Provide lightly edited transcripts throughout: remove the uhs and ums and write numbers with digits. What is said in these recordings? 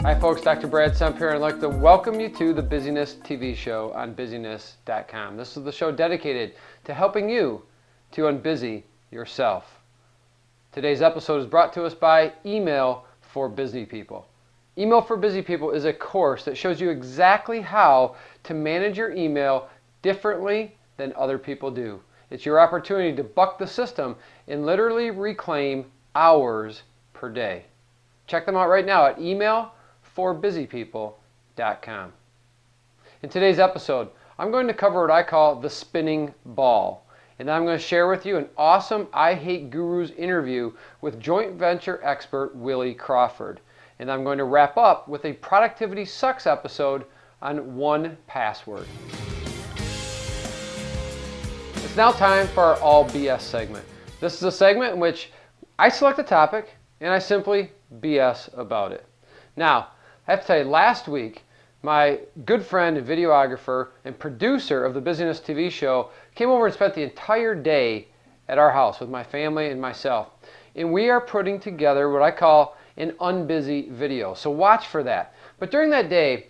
Hi folks, Dr. Brad Semp here, and I'd like to welcome you to the Busyness TV show on busyness.com. This is the show dedicated to helping you to unbusy yourself. Today's episode is brought to us by Email for Busy People. Email for Busy People is a course that shows you exactly how to manage your email differently than other people do. It's your opportunity to buck the system and literally reclaim hours per day. Check them out right now at emailforbusypeople.com. In today's episode, I'm going to cover what I call the spinning ball. And I'm going to share with you an awesome I Hate Gurus interview with joint venture expert Willie Crawford. And I'm going to wrap up with a Productivity Sucks episode on 1Password. It's now time for our All BS segment. This is a segment in which I select a topic and I simply BS about it. Now, I have to tell you, last week, my good friend and videographer and producer of the Busyness TV show came over and spent the entire day at our house with my family and myself. And we are putting together what I call an unbusy video. So watch for that. But during that day,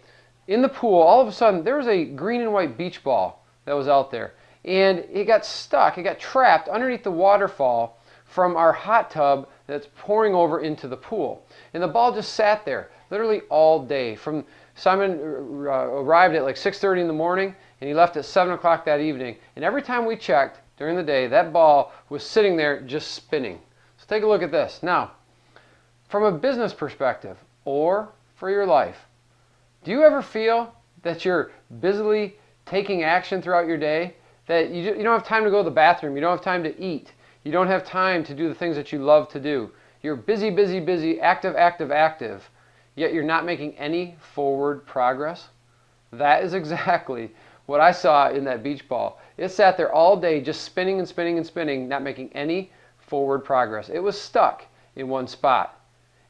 in the pool, all of a sudden, there was a green and white beach ball that was out there. And it got stuck, it got trapped underneath the waterfall from our hot tub that's pouring over into the pool. And the ball just sat there literally all day. From Simon arrived at like 6:30 in the morning and he left at 7 o'clock that evening. And every time we checked during the day, that ball was sitting there just spinning. So take a look at this. Now, from a business perspective or for your life, do you ever feel that you're busily taking action throughout your day? That you don't have time to go to the bathroom, you don't have time to eat, you don't have time to do the things that you love to do. You're busy, busy, busy, active, active, active, yet you're not making any forward progress? That is exactly what I saw in that beach ball. It sat there all day just spinning and spinning and spinning, not making any forward progress. It was stuck in one spot.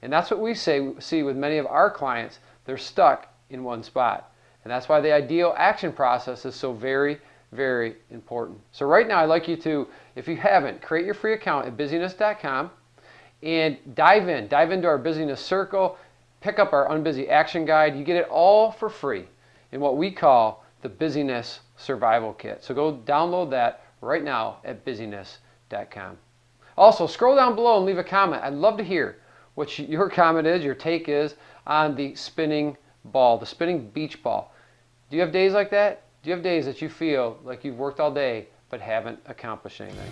And that's what we see with many of our clients. They're stuck in one spot. And that's why the ideal action process is so very, very important. So right now I'd like you to, if you haven't, create your free account at busyness.com and dive into our busyness circle, pick up our unbusy action guide. You get it all for free in what we call the busyness survival kit. So go download that right now at busyness.com. Also, scroll down below and leave a comment. I'd love to hear what your comment is, your take is on the spinning ball, the spinning beach ball. Do you have days like that? Do you have days that you feel like you've worked all day but haven't accomplished anything?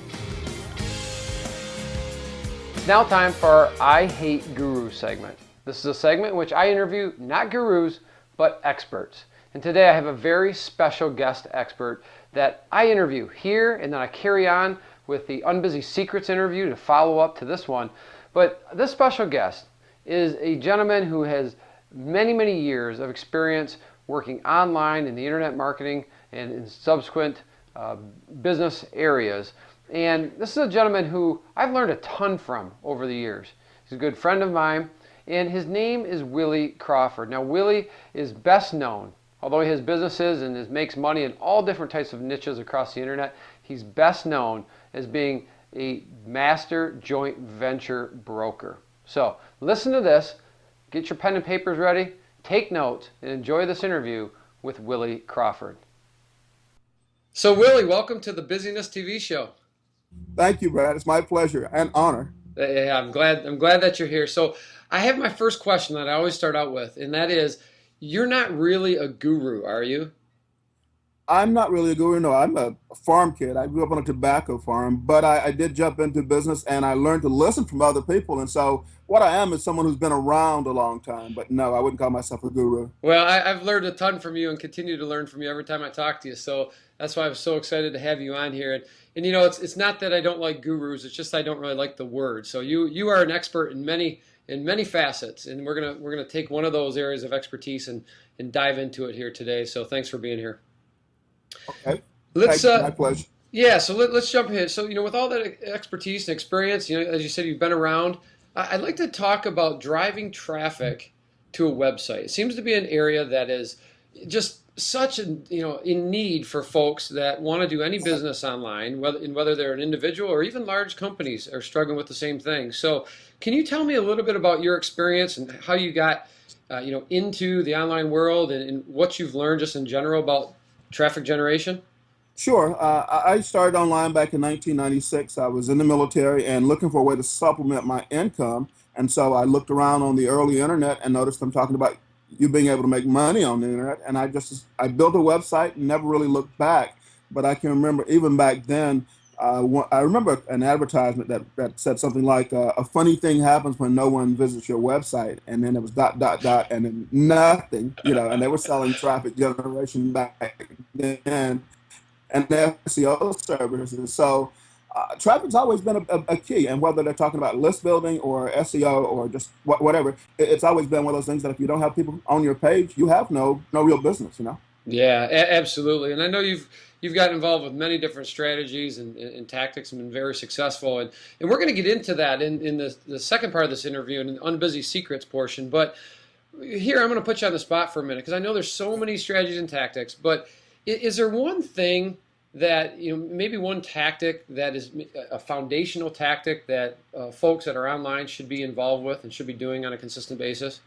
It's now time for our I Hate Guru segment. This is a segment in which I interview not gurus, but experts. And today I have a very special guest expert that I interview here, and then I carry on with the Unbusy Secrets interview to follow up to this one. But this special guest is a gentleman who has many, many years of experience working online in the internet marketing and in subsequent business areas. And this is a gentleman who I've learned a ton from over the years. He's a good friend of mine, and his name is Willie Crawford. Now, Willie is best known, although he has businesses and makes money in all different types of niches across the internet, he's best known as being a master joint venture broker. So listen to this, get your pen and papers ready, take notes, and enjoy this interview with Willie Crawford. So Willie, welcome to the Busyness TV show. Thank you, Brad. It's my pleasure and honor. Yeah, I'm glad that you're here. So I have my first question that I always start out with, and that is, you're not really a guru, are you? I'm not really a guru. No, I'm a farm kid. I grew up on a tobacco farm, but I did jump into business and I learned to listen from other people. And so what I am is someone who's been around a long time, but no, I wouldn't call myself a guru. Well, I've learned a ton from you and continue to learn from you every time I talk to you. So that's why I'm so excited to have you on here. And you know, it's not that I don't like gurus. It's just I don't really like the word. So you are an expert in many facets, and we're gonna take one of those areas of expertise and dive into it here today. So thanks for being here. Okay. Let's my pleasure. Yeah, so let's jump ahead. So, with all that expertise and experience, as you said, you've been around. I'd like to talk about driving traffic to a website. It seems to be an area that is just such in need for folks that want to do any business online, whether they're an individual or even large companies are struggling with the same thing. So, can you tell me a little bit about your experience and how you got into the online world and what you've learned just in general about traffic generation? Sure. I started online back in 1996. I was in the military and looking for a way to supplement my income. And so I looked around on the early internet and noticed them talking about you being able to make money on the internet. And I built a website and never really looked back. But I can remember even back then, I remember an advertisement that said something like, a funny thing happens when no one visits your website. And then it was dot, dot, dot, and then nothing, and they were selling traffic generation back then and SEO services. So traffic's always been a key, and whether they're talking about list building or SEO or just whatever, it's always been one of those things that if you don't have people on your page, you have no real business. Yeah, absolutely. And I know you've gotten involved with many different strategies and tactics and been very successful. And we're going to get into that in the second part of this interview in the unbusy secrets portion. But here I'm going to put you on the spot for a minute because I know there's so many strategies and tactics. But is there one thing that, maybe one tactic that is a foundational tactic that folks that are online should be involved with and should be doing on a consistent basis?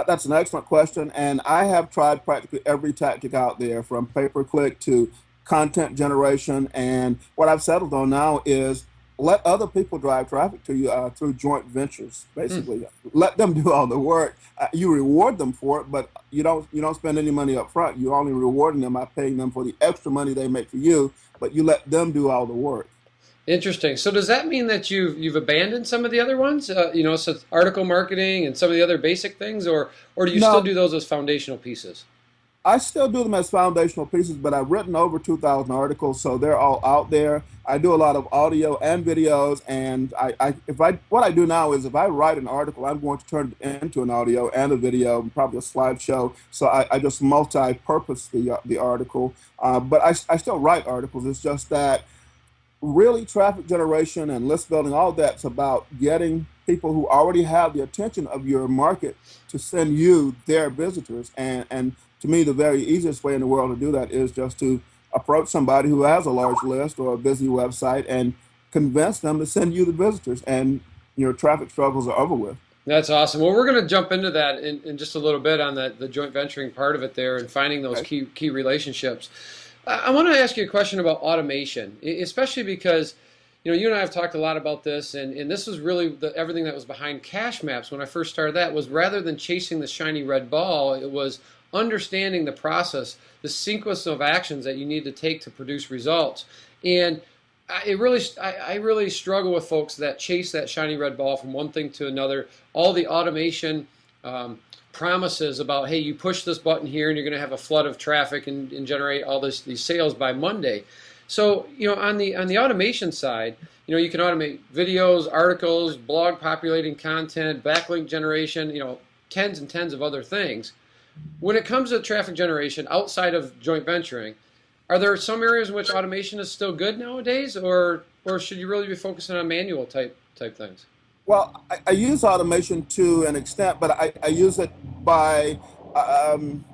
That's an excellent question, and I have tried practically every tactic out there, from pay-per-click to content generation. And what I've settled on now is let other people drive traffic to you through joint ventures. Hmm. Basically, let them do all the work. You reward them for it, but you don't spend any money up front. You're only rewarding them by paying them for the extra money they make for you, but you let them do all the work. Interesting. So does that mean that you've abandoned some of the other ones? So article marketing and some of the other basic things, or do you still No, do those as foundational pieces? I still do them as foundational pieces, but I've written over 2,000 articles, so they're all out there. I do a lot of audio and videos, and what I do now is if I write an article, I'm going to turn it into an audio and a video, and probably a slideshow. So I just multi-purpose the article, but I still write articles. It's just that really traffic generation and list building, all that's about getting people who already have the attention of your market to send you their visitors. And to me, the very easiest way in the world to do that is just to approach somebody who has a large list or a busy website and convince them to send you the visitors, and your traffic struggles are over with. That's awesome. Well, we're going to jump into that in just a little bit on the joint venturing part of it there and finding those Okay. key relationships. I want to ask you a question about automation, especially because you and I have talked a lot about this, and this was really everything that was behind cash maps when I first started. That was rather than chasing the shiny red ball, it was understanding the process, the sequence of actions that you need to take to produce results. And I really struggle with folks that chase that shiny red ball from one thing to another. All the automation um, promises about, hey, you push this button here and you're going to have a flood of traffic and generate all these sales by Monday. So on the automation side, you can automate videos, articles, blog populating content, backlink generation, tens and tens of other things. When it comes to traffic generation outside of joint venturing, are there some areas in which automation is still good nowadays, or should you really be focusing on manual type things? Well, I use automation to an extent, but I use it by um,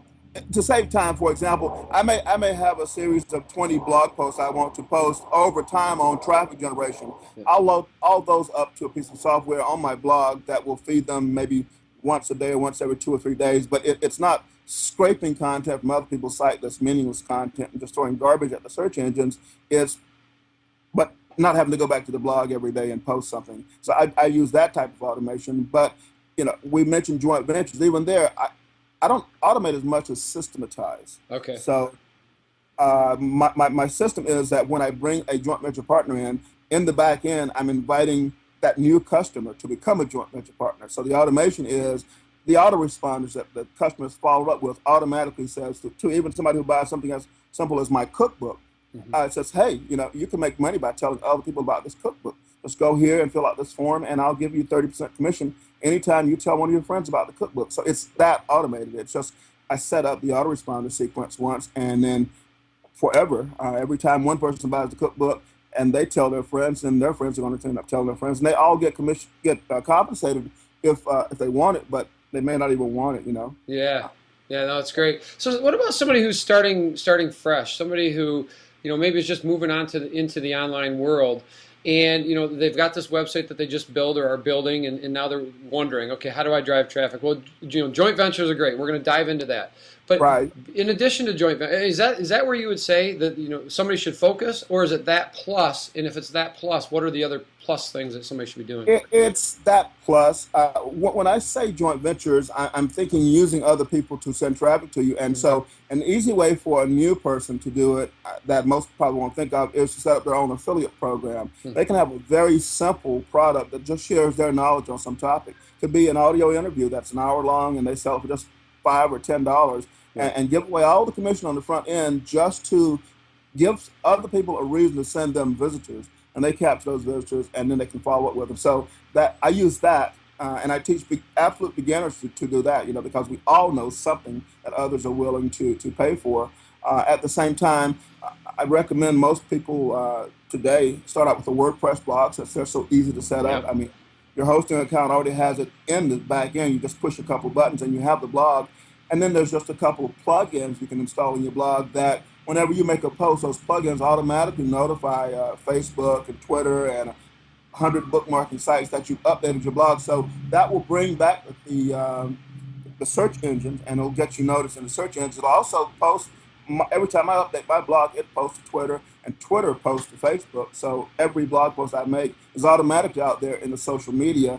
to save time. For example, I may have a series of 20 blog posts I want to post over time on traffic generation. Yeah. I'll load all those up to a piece of software on my blog that will feed them maybe once a day or once every 2 or 3 days. But it's not scraping content from other people's site that's meaningless content and just throwing garbage at the search engines. It's but not having to go back to the blog every day and post something. So I use that type of automation. But we mentioned joint ventures. Even there, I don't automate as much as systematize. Okay. So my system is that when I bring a joint venture partner in the back end, I'm inviting that new customer to become a joint venture partner. So the automation is the autoresponders that the customers follow up with automatically says to even somebody who buys something as simple as my cookbook, Hmm. it says, hey, you can make money by telling other people about this cookbook. Just go here and fill out this form, and I'll give you 30% commission anytime you tell one of your friends about the cookbook. So it's that automated. It's just I set up the autoresponder sequence once, and then forever, every time one person buys the cookbook and they tell their friends, and their friends are going to end up telling their friends, and they all get compensated if they want it, but they may not even want it. Yeah. Yeah, no, it's great. So what about somebody who's starting fresh? Somebody who, maybe is just moving on into the online world. and they've got this website that they just build or are building, and now they're wondering, okay, how do I drive traffic? Well, joint ventures are great. We're going to dive into that. But Right. in addition to joint ventures, is that where you would say that somebody should focus, or is it that plus? And if it's that plus, what are the other plus things that somebody should be doing? It's that plus. When I say joint ventures, I'm thinking using other people to send traffic to you. And so, an easy way for a new person to do it that most probably won't think of is to set up their own affiliate program. They can have a very simple product that just shares their knowledge on some topic. It could be an audio interview that's an hour long, and they sell it for just $5 or $10, and give away all the commission on the front end just to give other people a reason to send them visitors, and they capture those visitors, and then they can follow up with them. So that I use that, and I teach absolute beginners to do that, because we all know something that others are willing to pay for. At the same time, I recommend most people today start out with a WordPress blog, since they're so easy to set up. Yep. I mean, your hosting account already has it in the back end. You just push a couple buttons, and you have the blog. And then there's just a couple of plugins you can install in your blog that whenever you make a post, those plugins automatically notify Facebook and Twitter and 100 bookmarking sites that you've updated your blog. So that will bring back the search engines, and it'll get you noticed in the search engines. It'll also post, every time I update my blog, it posts to Twitter, and Twitter posts to Facebook. So every blog post I make is automatically out there in the social media.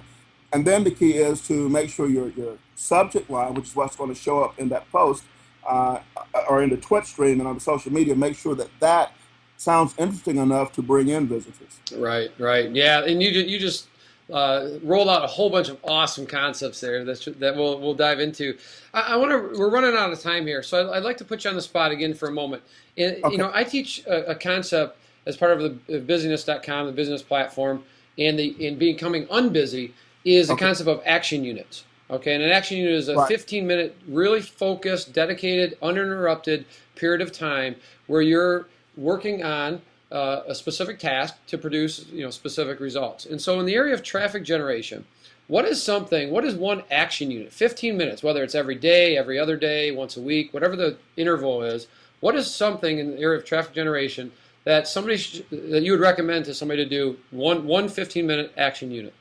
And then the key is to make sure your subject line, which is what's going to show up in that post, or in the Twitch stream and on the social media, make sure that sounds interesting enough to bring in visitors. Right, yeah, and you just rolled out a whole bunch of awesome concepts there that we'll dive into. We're running out of time here, so I'd like to put you on the spot again for a moment. And Okay. I teach a concept as part of the busyness.com, the business platform, and in becoming unbusy is the concept of action units. Okay, and an action unit is a 15-minute, really focused, dedicated, uninterrupted period of time where you're working on a specific task to produce specific results. And so in the area of traffic generation, what is one action unit? 15 minutes, whether it's every day, every other day, once a week, whatever the interval is. What is something in the area of traffic generation that that you would recommend to somebody to do one 15-minute action unit?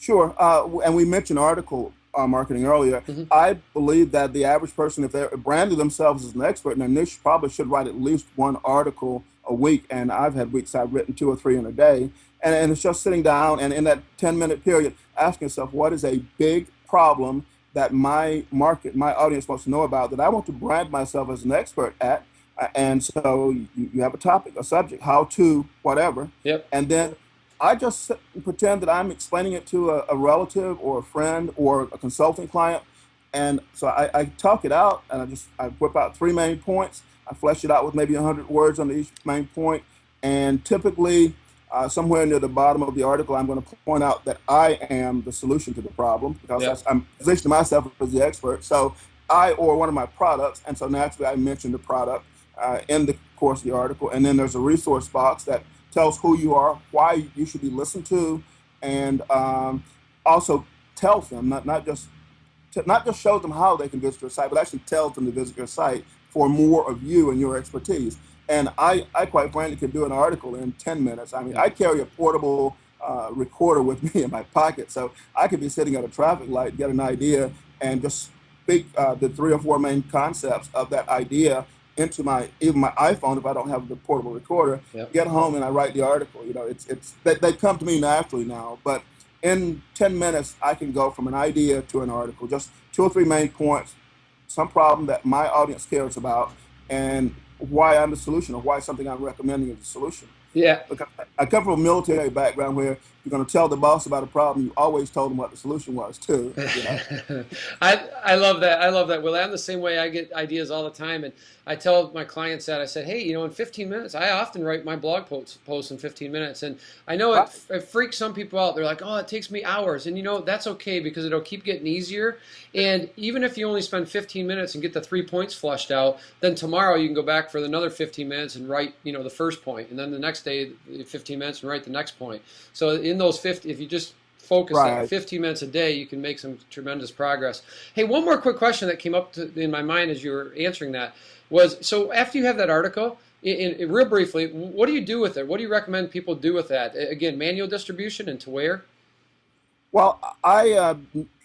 Sure, and we mentioned article marketing earlier. I believe that the average person, if they're branding themselves as an expert in their niche, probably should write at least one article a week. And I've had weeks I've written 2 or 3 in a day. And it's just sitting down and in that 10-minute period, asking yourself, what is a big problem that my market, my audience wants to know about, that I want to brand myself as an expert at? And so you have a topic, a subject, how to, whatever. Yep. And then I just sit and pretend that I'm explaining it to a relative or a friend or a consulting client. And so I talk it out, and I whip out 3 main points. I flesh it out with maybe 100 words under each main point. And typically, somewhere near the bottom of the article, I'm going to point out that I am the solution to the problem, because I'm positioning myself as the expert. So I or one of my products, and so naturally I mention the product in the course of the article. And then there's a resource box that tells who you are, why you should be listened to, and also tells them, not just shows them how they can visit your site, but actually tells them to visit your site for more of you and your expertise. And I quite frankly could do an article in 10 minutes. I mean, I carry a portable recorder with me in my pocket, so I could be sitting at a traffic light, get an idea, and just speak the 3 or 4 main concepts of that idea into even my iPhone if I don't have the portable recorder. Get home and I write the article. They come to me naturally now. But in 10 minutes, I can go from an idea to an article, just 2 or 3 main points, some problem that my audience cares about, and why I'm the solution, or why something I'm recommending is the solution. Yeah. Because I come from a military background where you're going to tell the boss about a problem, you always told them what the solution was too. I love that. I love that, Willie. I'm the same way. I get ideas all the time, and I tell my clients that. I said, hey, in 15 minutes, I often write my blog posts in 15 minutes, and I know it freaks some people out. They're like, oh, it takes me hours, and that's okay, because it'll keep getting easier. And even if you only spend 15 minutes and get the 3 points flushed out, then tomorrow you can go back for another 15 minutes and write, the first point, and then the next day 15 minutes and write the next point. So in those 50, if you just focus on 15 minutes a day, you can make some tremendous progress. Hey, one more quick question that came up in my mind as you were answering that was, so after you have that article, Real briefly, what do you do with it? What do you recommend people do with that? Again, manual distribution and to where? Well, I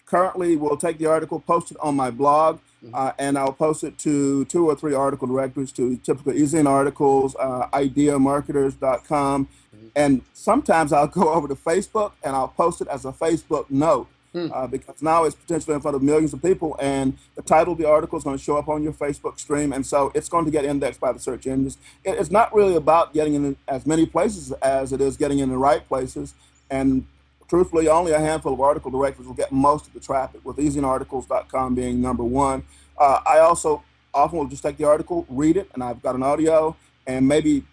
currently will take the article, post it on my blog, Mhm. and I'll post it to 2 or 3 article directories, to typical eZine articles, ideamarketers.com. Mhm. And sometimes I'll go over to Facebook and I'll post it as a Facebook note, Hmm. because now it's potentially in front of millions of people, and the title of the article is going to show up on your Facebook stream, and so it's going to get indexed by the search engines. It's not really about getting in as many places as it is getting in the right places. And truthfully, only a handful of article directories will get most of the traffic, with eZinearticles.com being number one. I also often will just take the article, read it, and I've got an audio, and maybe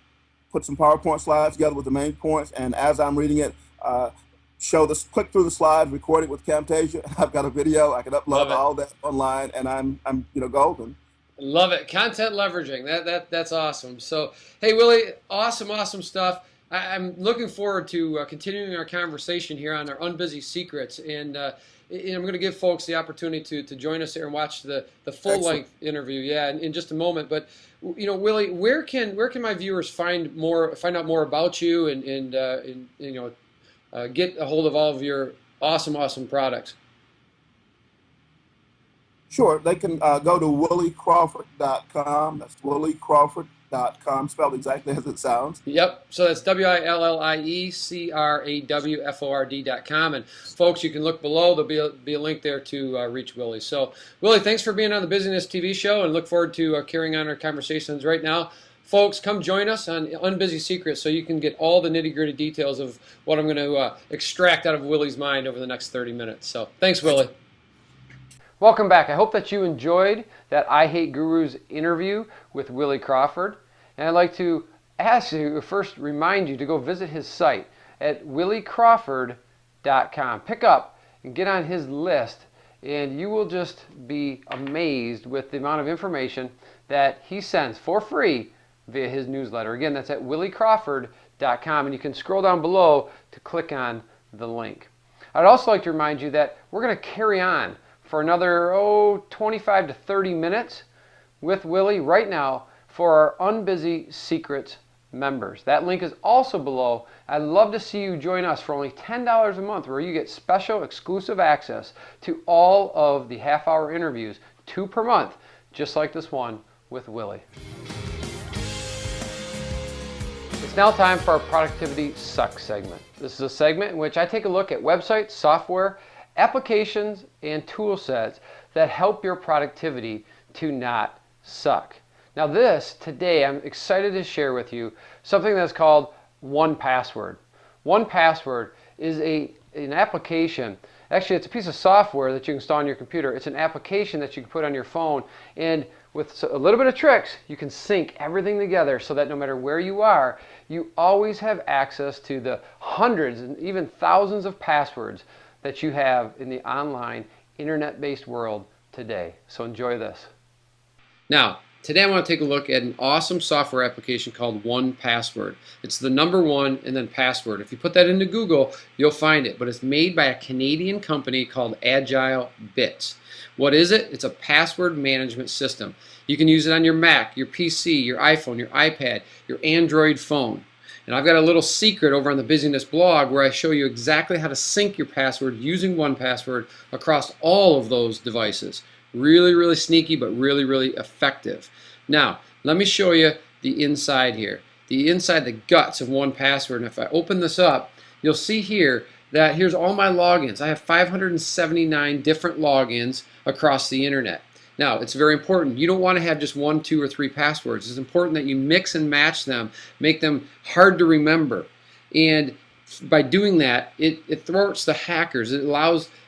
put some PowerPoint slides together with the main points. And as I'm reading it, show this, click through the slides, record it with Camtasia. I've got a video. I can upload Love it. all that online, and I'm golden. Love it. Content leveraging. That's awesome. So, hey, Willie, awesome stuff. I'm looking forward to continuing our conversation here on our Unbusy Secrets, and I'm going to give folks the opportunity to join us here and watch the full Excellent. length interview. Yeah, in just a moment. But Willie, where can my viewers find out more about you and get a hold of all of your awesome products? Sure, they can go to williecrawford.com. That's williecrawford.com, spelled exactly as it sounds. Yep. So that's WILLIECRAWFORD.com. And folks, you can look below. There'll be a link there to reach Willie. So, Willie, thanks for being on the Business TV show, and look forward to carrying on our conversations right now. Folks, come join us on Unbusy Secrets so you can get all the nitty-gritty details of what I'm going to extract out of Willie's mind over the next 30 minutes. So, thanks, Willie. Welcome back. I hope that you enjoyed that I Hate Gurus interview with Willie Crawford. And I'd like to remind you to go visit his site at williecrawford.com. Pick up and get on his list, and you will just be amazed with the amount of information that he sends for free via his newsletter. Again, that's at williecrawford.com, and you can scroll down below to click on the link. I'd also like to remind you that we're going to carry on for another 25 to 30 minutes with Willie right now for our Unbusy Secrets members. That link is also below. I'd love to see you join us for only $10 a month, where you get special exclusive access to all of the half-hour interviews, 2 per month, just like this one with Willie. It's now time for our Productivity Sucks segment. This is a segment in which I take a look at websites, software, applications, and tool sets that help your productivity to not suck. Now today, I'm excited to share with you something that's called 1Password. 1Password is an application. Actually, it's a piece of software that you can install on your computer. It's an application that you can put on your phone, and with a little bit of tricks, you can sync everything together so that no matter where you are, you always have access to the hundreds and even thousands of passwords that you have in the online internet-based world today. So enjoy this. Now, today I want to take a look at an awesome software application called 1Password. It's the number 1 and then password. If you put that into Google, you'll find it. But it's made by a Canadian company called Agile Bits. What is it? It's a password management system. You can use it on your Mac, your PC, your iPhone, your iPad, your Android phone. And I've got a little secret over on the Busyness blog where I show you exactly how to sync your password using 1Password across all of those devices. Really sneaky, but really effective. Now, let me show you the inside here. The inside, the guts of 1Password. And if I open this up, you'll see here that here's all my logins. I have 579 different logins across the internet. Now, it's very important. You don't want to have just 1, 2, or 3 passwords. It's important that you mix and match them, make them hard to remember. And by doing that, it thwarts the hackers. It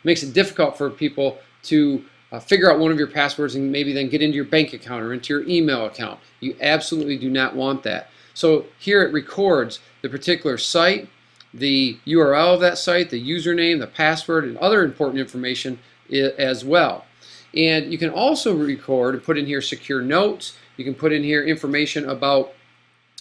makes it difficult for people to figure out one of your passwords and maybe then get into your bank account or into your email account. You absolutely do not want that. So here it records the particular site, the URL of that site, the username, the password, and other important information as well. And you can also record and put in here secure notes. You can put in here information about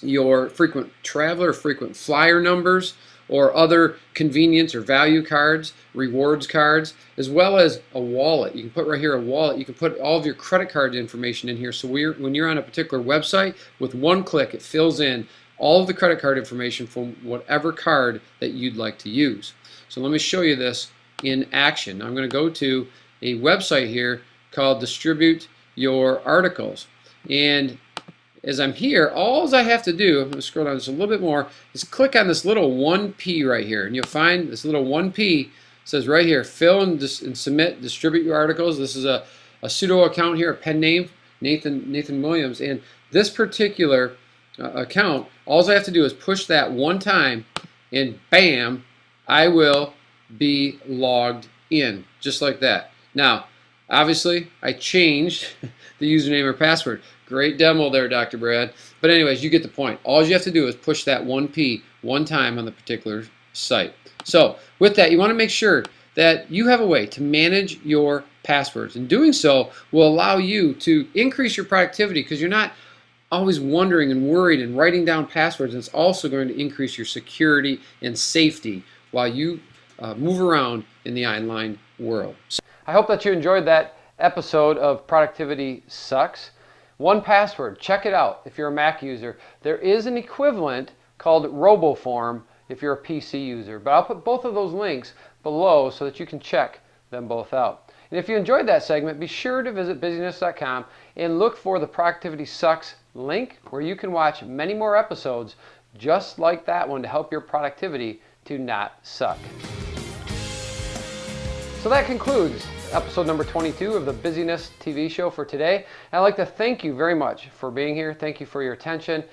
your frequent traveler, frequent flyer numbers, or other convenience or value cards, rewards cards, as well as a wallet. You can put right here a wallet. You can put all of your credit card information in here. So when you're on a particular website, with one click, it fills in all of the credit card information from whatever card that you'd like to use. So let me show you this in action. I'm going to go to a website here called Distribute Your Articles. And as I'm here, all I have to do, I'm going to scroll down just a little bit more, is click on this little 1P right here. And you'll find this little 1P says right here, fill and submit, distribute your articles. This is a pseudo account here, a pen name, Nathan Williams. And this particular account, all I have to do is push that one time, and bam, I will be logged in, just like that. Now, obviously, I changed the username or password. Great demo there, Dr. Brad. But anyways, you get the point. All you have to do is push that 1P one time on the particular site. So with that, you want to make sure that you have a way to manage your passwords. And doing so will allow you to increase your productivity, because you're not always wondering and worried and writing down passwords. And it's also going to increase your security and safety while you move around in the online world. I hope that you enjoyed that episode of Productivity Sucks. 1Password, check it out if you're a Mac user. There is an equivalent called RoboForm if you're a PC user, but I'll put both of those links below so that you can check them both out. And if you enjoyed that segment, be sure to visit busyness.com and look for the Productivity Sucks link, where you can watch many more episodes just like that one to help your productivity to not suck. So that concludes episode number 22 of the Busyness TV show for today. I'd like to thank you very much for being here. Thank you for your attention.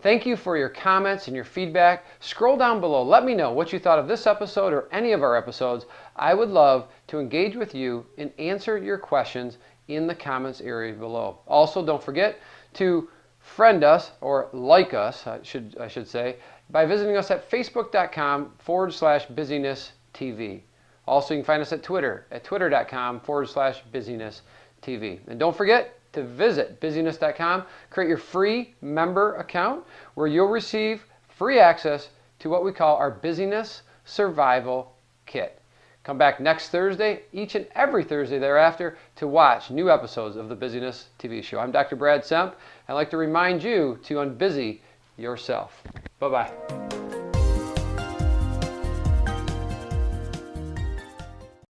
Thank you for your comments and your feedback. Scroll down below. Let me know what you thought of this episode or any of our episodes. I would love to engage with you and answer your questions in the comments area below. Also, don't forget to friend us, or like us, I should say, by visiting us at facebook.com/busyness-tv. Also, you can find us at Twitter at twitter.com/busyness-tv. And don't forget to visit busyness.com, create your free member account where you'll receive free access to what we call our Busyness Survival Kit. Come back next Thursday, each and every Thursday thereafter, to watch new episodes of the Busyness TV show. I'm Dr. Brad Semp. I'd like to remind you to unbusy yourself. Bye-bye.